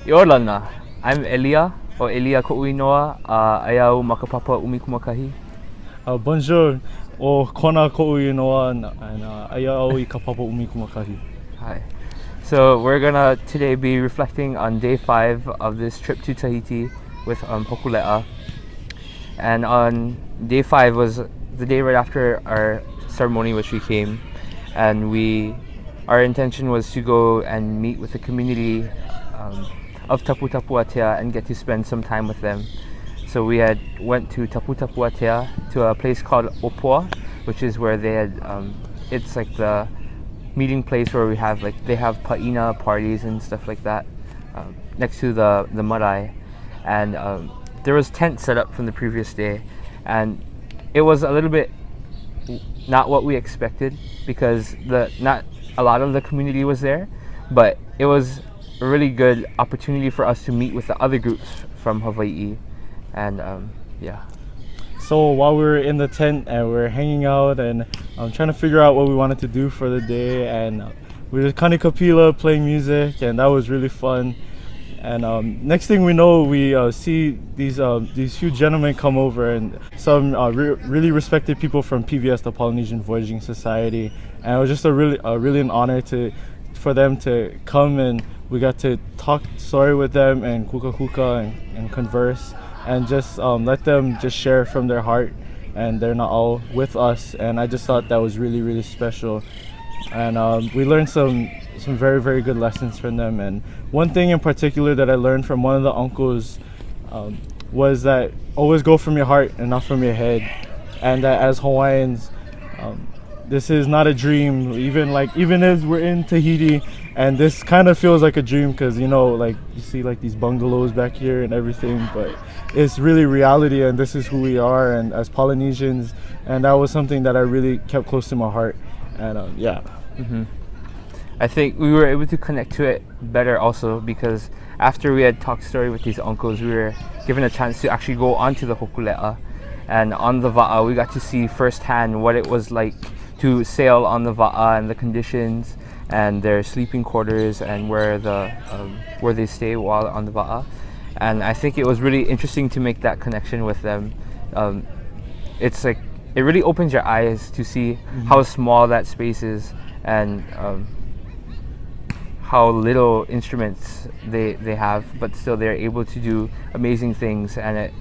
Iolana, I'm Elia, o Elia Ko'uinoa, aiau makapapa umikumakahi. Bonjour, o kona ko'uinoa and aiao I ka papa umikumakahi. Hi. So we're gonna today be reflecting on day 5 of this trip to Tahiti with Hokule'a. And on day 5 was the day right after our ceremony, which we came, and our intention was to go and meet with the community of Taputapuatea and get to spend some time with them. So we had went to Taputapuatea to a place called Opua, which is where they had it's like the meeting place where they have paina parties and stuff like that next to the marae, and there was tents set up from the previous day, and it was a little bit not what we expected because not a lot of the community was there, but it was a really good opportunity for us to meet with the other groups from Hawaii, and yeah. So while we were in the tent and we were hanging out and trying to figure out what we wanted to do for the day, and we were kanikapila playing music, and that was really fun. And next thing we know, we see these huge gentlemen come over, and some really respected people from PVS, the Polynesian Voyaging Society, and it was just really an honor for them to come, and we got to talk story with them and kuka and converse and just let them just share from their heart, and they're not all with us, and I just thought that was really special. And we learned some very good lessons from them. And one thing in particular that I learned from one of the uncles was that always go from your heart and not from your head, and that as Hawaiians, this is not a dream. Even as we're in Tahiti, and this kind of feels like a dream because you see like these bungalows back here and everything, but it's really reality, and this is who we are, and as Polynesians, and that was something that I really kept close to my heart. And yeah. Mm-hmm. I think we were able to connect to it better also because after we had talked story with these uncles, we were given a chance to actually go onto the Hokule'a, and on the Va'a we got to see firsthand what it was like to sail on the Va'a and the conditions and their sleeping quarters and where they stay while on the Va'a. And I think it was really interesting to make that connection with them. It's like it really opens your eyes to see how small that space is, and how little instruments they have, but still they're able to do amazing things. And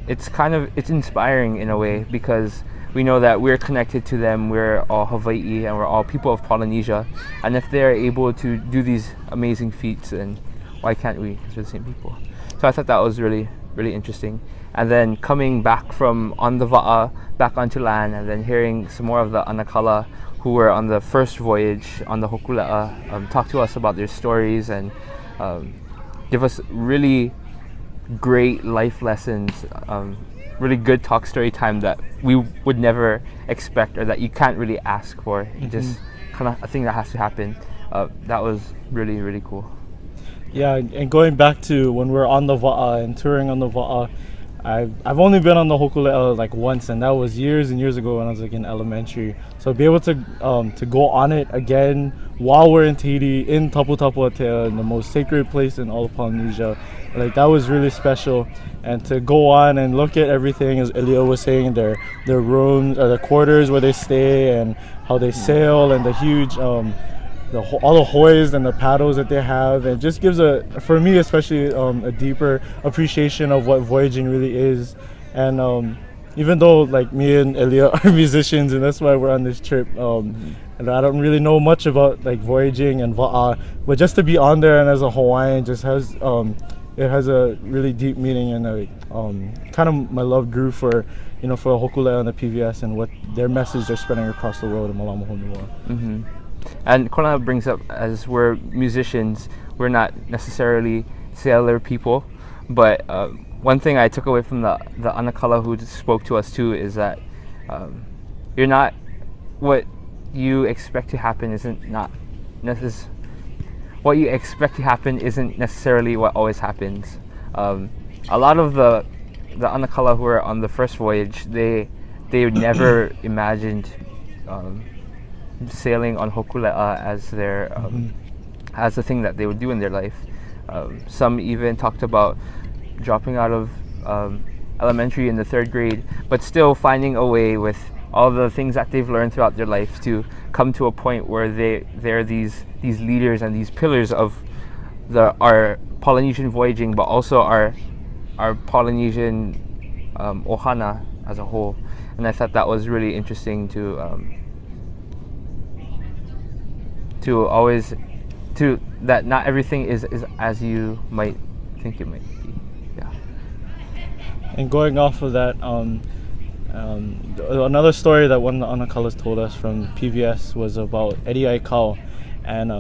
it's inspiring in a way because we know that we're connected to them. We're all Hawaii and we're all people of Polynesia, and if they're able to do these amazing feats, then why can't we? Because we're the same people. So I thought that was really interesting. And then coming back from on the Va'a back onto land, and then hearing some more of the Anakala who were on the first voyage on the Hokule'a talk to us about their stories and give us really great life lessons, really good talk story time that we would never expect or that you can't really ask for. Just kind of a thing that has to happen. That was really cool. Yeah, and going back to when we're on the Va'a and touring on the Va'a, I've only been on the Hokule'a like once, and that was years and years ago when I was like in elementary. So be able to go on it again while we're in Tahiti, in Taputapuatea, in the most sacred place in all of Polynesia, like that was really special. And to go on and look at everything, as Elia was saying, their rooms or their quarters where they stay and how they sail, and the huge all the hoys and the paddles that they have, it just gives for me especially a deeper appreciation of what voyaging really is. And even though like me and Elia are musicians and that's why we're on this trip, and I don't really know much about like voyaging and Va'a, but just to be on there and as a Hawaiian just has it has a really deep meaning, and kind of my love grew for for Hokule'a and the PVS and what their message they're spreading across the world in Malama Honua. And Kona brings up, as we're musicians, we're not necessarily sailor people, but one thing I took away from the Anakala who spoke to us too is that you're not what you expect to happen what you expect to happen isn't necessarily what always happens. A lot of the Anakala who are on the first voyage, they never imagined sailing on Hokule'a as their as the thing that they would do in their life. Some even talked about dropping out of elementary in the 3rd grade, but still finding a way with all the things that they've learned throughout their life to come to a point where they're these leaders and these pillars of our Polynesian voyaging, but also our Polynesian ohana as a whole. And I thought that was really interesting to that not everything is as you might think it might be. Yeah. And going off of that, another story that one of the Anakalas told us from PVS was about Eddie Aikau. And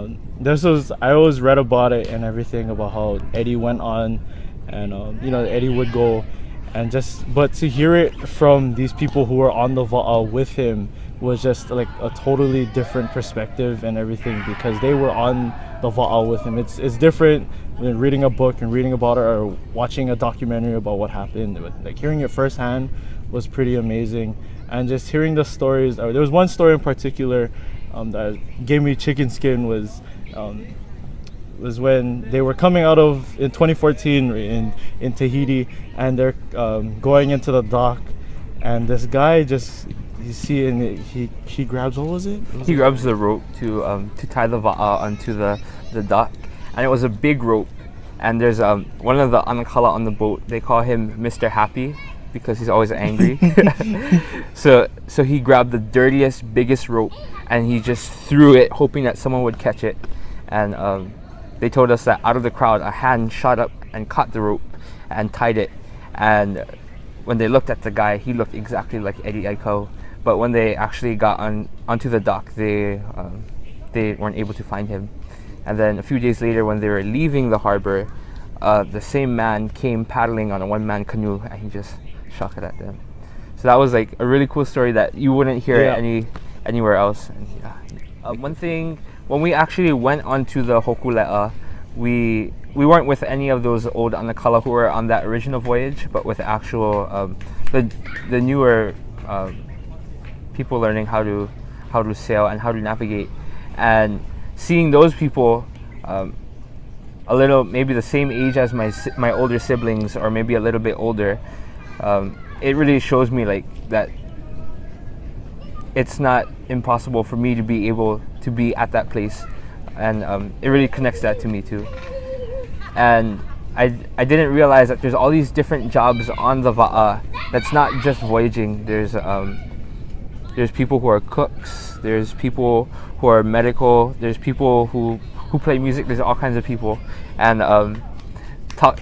I always read about it and everything about how Eddie went on, and Eddie would go, but to hear it from these people who were on the va'a with him was just like a totally different perspective and everything, because they were on the va'a with him. It's different than reading a book and reading about it or watching a documentary about what happened. But like hearing it firsthand was pretty amazing, and just hearing the stories. There was one story in particular that gave me chicken skin was when they were coming out of in 2014 in Tahiti, and they're going into the dock, and this guy just he grabs, what was it? He grabs the rope to tie the va'a onto the dock, and it was a big rope. And there's one of the Anakala on the boat. They call him Mr. Happy because he's always angry. So he grabbed the dirtiest, biggest rope, and he just threw it, hoping that someone would catch it. And they told us that out of the crowd, a hand shot up and caught the rope and tied it. And when they looked at the guy, he looked exactly like Eddie Aikau. But when they actually got onto the dock, they weren't able to find him. And then a few days later, when they were leaving the harbor, the same man came paddling on a one-man canoe, and he just shot it at them. So that was like a really cool story that you wouldn't hear anywhere else. And, one thing, when we actually went onto the Hokule'a, we weren't with any of those old Anakala who were on that original voyage, but with actual the newer people learning how to sail and how to navigate, and seeing those people a little maybe the same age as my older siblings, or maybe a little bit older, it really shows me like that it's not impossible for me to be able to be at that place, and it really connects that to me too. And I didn't realize that there's all these different jobs on the va'a. That's not just voyaging. There's people who are cooks. There's people who are medical. There's people who play music. There's all kinds of people. And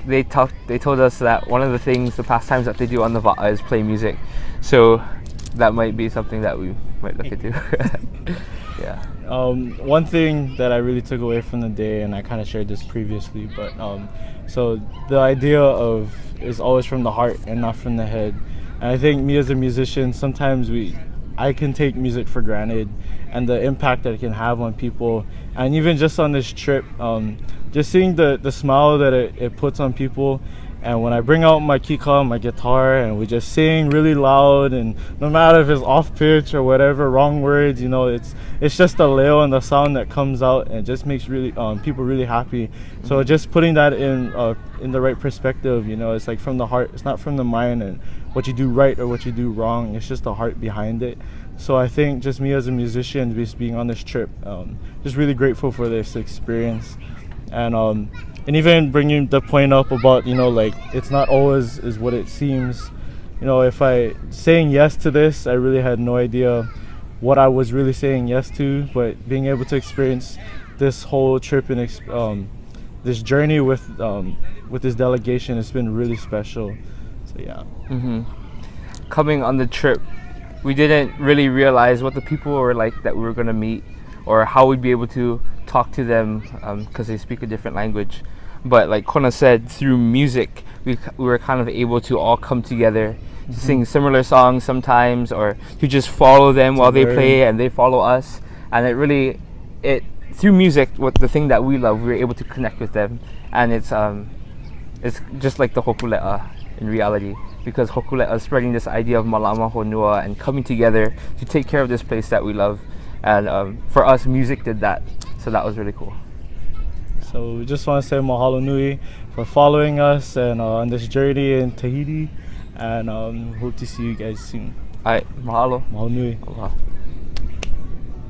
they told us that one of the things, the pastimes that they do on the va'a is play music. So that might be something that we might look into. Yeah. One thing that I really took away from the day, and I kind of shared this previously, but so the idea of is always from the heart and not from the head. And I think me as a musician, sometimes I can take music for granted, and the impact that it can have on people. And even just on this trip, just seeing the smile that it puts on people. And when I bring out my kika, my guitar, and we just sing really loud, and no matter if it's off pitch or whatever, wrong words, it's just the leo and the sound that comes out, and it just makes people really happy. So just putting that in the right perspective, it's like from the heart. It's not from the mind and what you do right or what you do wrong. It's just the heart behind it. So I think just me as a musician, just being on this trip, just really grateful for this experience, and even bringing the point up about like it's not always is what it seems. If saying yes to this, I really had no idea what I was really saying yes to, but being able to experience this whole trip and this journey with this delegation, it's been really special. So yeah. Coming on the trip, we didn't really realize what the people were like that we were going to meet, or how we'd be able to talk to them because they speak a different language. But like Kona said, through music, we were kind of able to all come together, to sing similar songs sometimes, or to just follow them while they play and they follow us. And through music, what the thing that we love, we were able to connect with them. And it's just like the Hokule'a in reality, because Hokule'a is spreading this idea of malama honua and coming together to take care of this place that we love. And for us, music did that. So that was really cool. So we just want to say mahalo nui for following us and on this journey in Tahiti, and hope to see you guys soon. Alright, mahalo. Mahalo nui. Aloha.